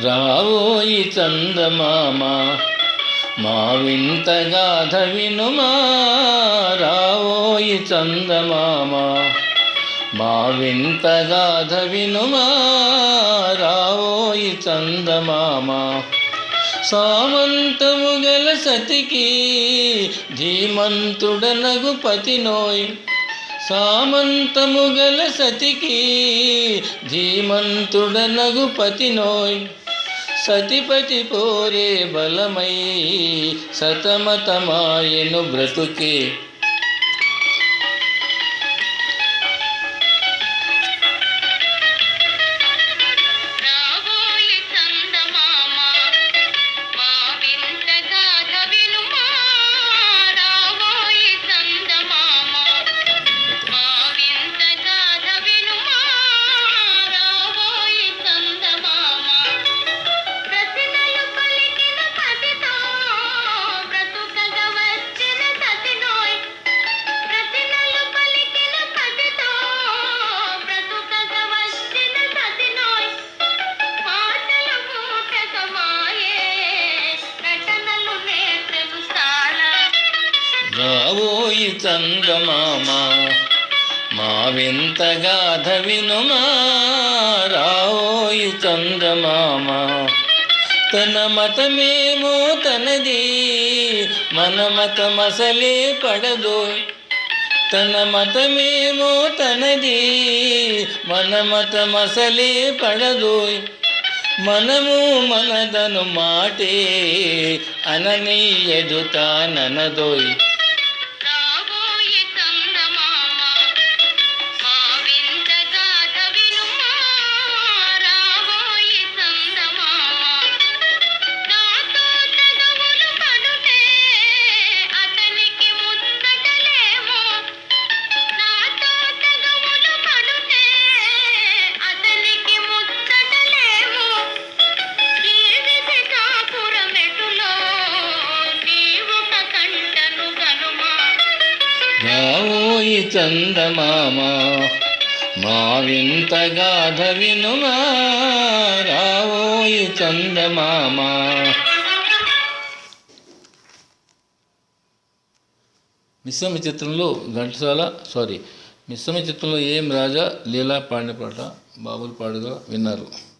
రావోయి చందమామ మా వింత గాథ వినుమా. రావోయి చందమామ మా వింత గాథ వినుమా. రావోయి చందమామ సామంతము గల సతికి ధీమంతుడనగు పతినోయ్. సామంతము గల సతికి ధీమంతుడనగు పతినోయ్. సతిపతి పోరే బలమై సతమతమాయెను బ్రతుకే. రావోయి చందమామ మా వింత గాథ వినుమా. రావోయి చందమామ తన మతమేమో తనది మన మతమసలే పడదోయ్. తన మతమేమో తనది మన మతమసలే పడదోయ్. మనము మనదను మాటే అనని ఎదుతాననదోయ్. రావోయి చందమామ మా వింత గాథ వినుమా. రావోయి చందమామ. మిశ్రమ చిత్రంలో మిశ్రమ చిత్రంలో ఏం రాజా లీలా పాడిన పాట బాబులు పాడుగా విన్నారు.